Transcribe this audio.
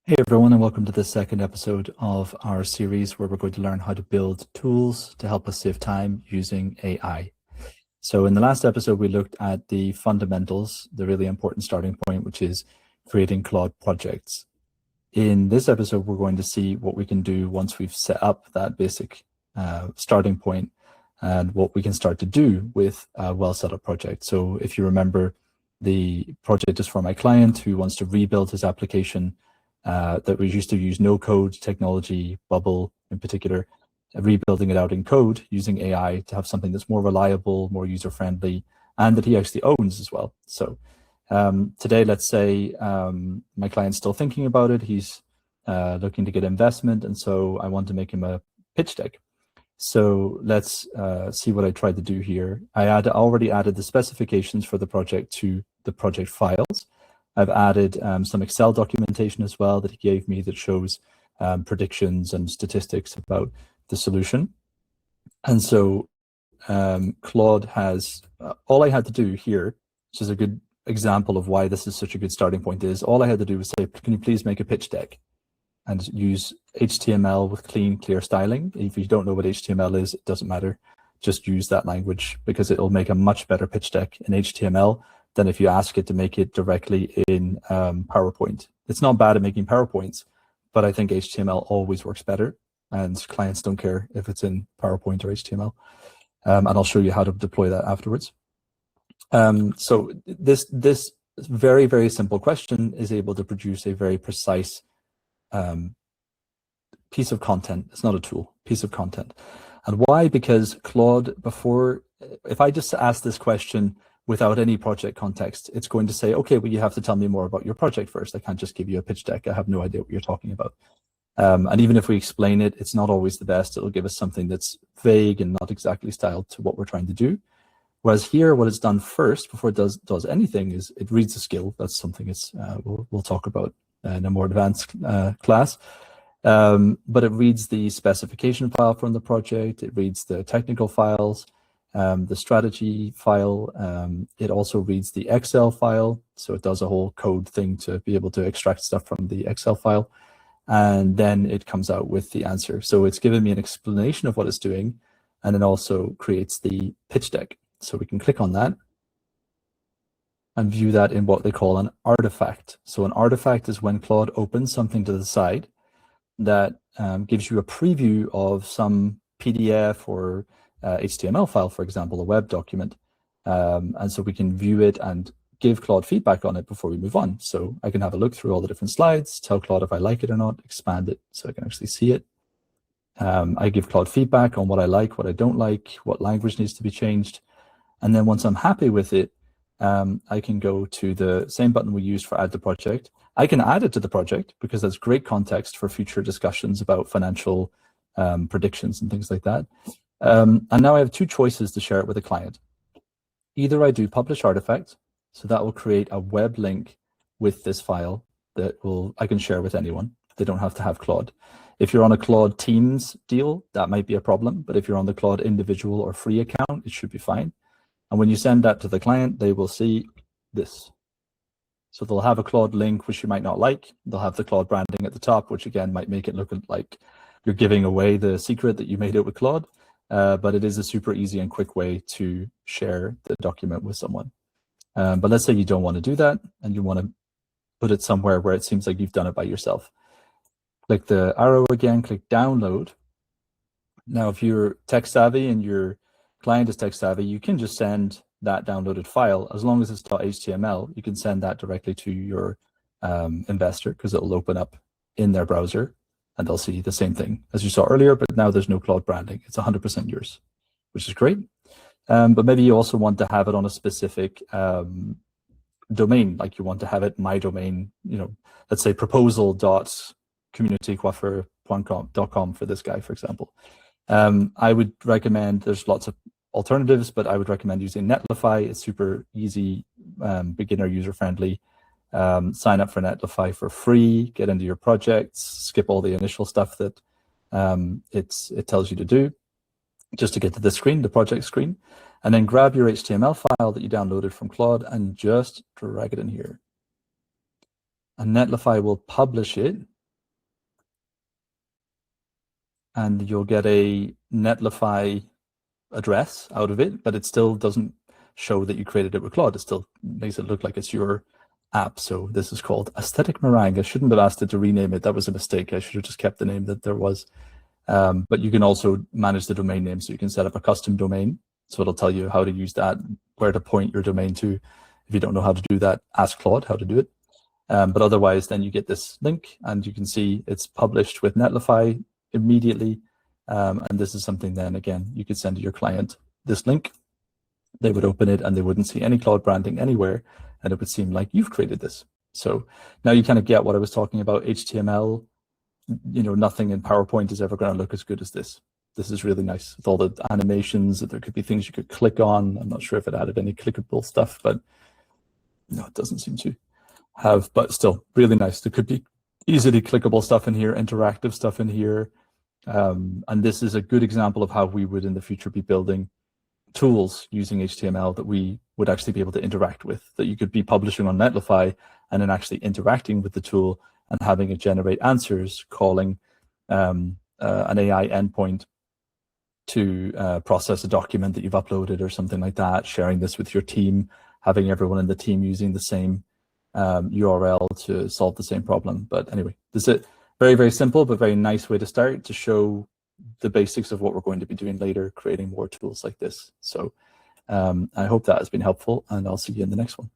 Hey everyone, and welcome to the second episode of our series where we're going to learn how to build tools to help us save time using AI. So in the last episode, we looked at the fundamentals, the really important starting point, which is creating Claude projects. In this episode, we're going to see what we can do once we've set up that basic starting point and what we can start to do with a well set up project. So if you remember, the project is for my client who wants to rebuild his application that we used to use no-code technology, Bubble in particular, rebuilding it out in code using AI to have something that's more reliable, more user-friendly, and that he actually owns as well. So today, let's say my client's still thinking about it. He's looking to get investment, and so I want to make him a pitch deck. So let's see what I tried to do here. I already added the specifications for the project to the project files. I've added some Excel documentation as well that he gave me that shows predictions and statistics about the solution. And so Claude has, all I had to do here, which is a good example of why this is such a good starting point, is all I had to do was say, can you please make a pitch deck? And use HTML with clean, clear styling. If you don't know what HTML is, it doesn't matter. Just use that language because it'll make a much better pitch deck in HTML than if you ask it to make it directly in PowerPoint. It's not bad at making PowerPoints, but I think HTML always works better, and clients don't care if it's in PowerPoint or HTML. And I'll show you how to deploy that afterwards. So this very, very simple question is able to produce a very precise piece of content. It's not a tool, piece of content. And why? Because Claude, before, if I just ask this question without any project context, it's going to say, okay, well, you have to tell me more about your project first. I can't just give you a pitch deck. I have no idea what you're talking about. And even if we explain it, it's not always the best. It'll give us something that's vague and not exactly styled to what we're trying to do. Whereas here, what it's done first, before it does anything, is it reads the skill. That's something we'll talk about in a more advanced class. But it reads the specification file from the project. It reads the technical files, the strategy file. It also reads the Excel file. So it does a whole code thing to be able to extract stuff from the Excel file. And then it comes out with the answer. So it's given me an explanation of what it's doing, and it also creates the pitch deck. So we can click on that and view that in what they call an artifact. So an artifact is when Claude opens something to the side that gives you a preview of some PDF or HTML file, for example, a web document. And so we can view it and give Claude feedback on it before we move on. So I can have a look through all the different slides, tell Claude if I like it or not, expand it so I can actually see it. I give Claude feedback on what I like, what I don't like, what language needs to be changed. And then once I'm happy with it, I can go to the same button we used for add to project. I can add it to the project because that's great context for future discussions about financial predictions and things like that. And now I have two choices to share it with a client. Either I do publish artifact, so that will create a web link with this file that I can share with anyone. They don't have to have Claude. If you're on a Claude Teams deal, that might be a problem. But if you're on the Claude individual or free account, it should be fine. And when you send that to the client, they will see this. So they'll have a Claude link, which you might not like. They'll have the Claude branding at the top, which again might make it look like you're giving away the secret that you made it with Claude. But it is a super easy and quick way to share the document with someone. But let's say you don't want to do that and you want to put it somewhere where it seems like you've done it by yourself. Click the arrow again, click download. Now, if you're tech savvy and your client is tech savvy, you can just send that downloaded file. As long as it's .html, you can send that directly to your investor because it'll open up in their browser and they'll see the same thing as you saw earlier, but now there's no Claude branding. It's 100% yours, which is great. But maybe you also want to have it on a specific domain, like you want to have it my domain, let's say proposal.communitycoiffeur.com for this guy, for example. I would recommend, there's lots of alternatives, but I would recommend using Netlify. It's super easy, beginner user-friendly. Sign up for Netlify for free, get into your projects, skip all the initial stuff that it tells you to do, just to get to this screen, the project screen, and then grab your HTML file that you downloaded from Claude and just drag it in here. And Netlify will publish it and you'll get a Netlify address out of it, but it still doesn't show that you created it with Claude. It still makes it look like it's your app. So this is called Aesthetic Meringue. I shouldn't have asked it to rename it. That was a mistake. I should have just kept the name that there was. But you can also manage the domain name. So you can set up a custom domain. So it'll tell you how to use that, where to point your domain to. If you don't know how to do that, ask Claude how to do it. But otherwise, then you get this link, and you can see it's published with Netlify immediately. And this is something then, again, you could send to your client this link. They would open it and they wouldn't see any Claude branding anywhere, and it would seem like you've created this. So now you kind of get what I was talking about, HTML. Nothing in PowerPoint is ever going to look as good as this. This is really nice with all the animations. There could be things you could click on. I'm not sure if it added any clickable stuff, but no, it doesn't seem to have, but still really nice. There could be easily clickable stuff in here, interactive stuff in here. And this is a good example of how we would in the future be building tools using HTML that we would actually be able to interact with, that you could be publishing on Netlify and then actually interacting with the tool and having it generate answers, calling an AI endpoint to process a document that you've uploaded or something like that, sharing this with your team, having everyone in the team using the same URL to solve the same problem. But anyway, this is a very, very simple, but very nice way to start to show the basics of what we're going to be doing later, creating more tools like this. So I hope that has been helpful, and I'll see you in the next one.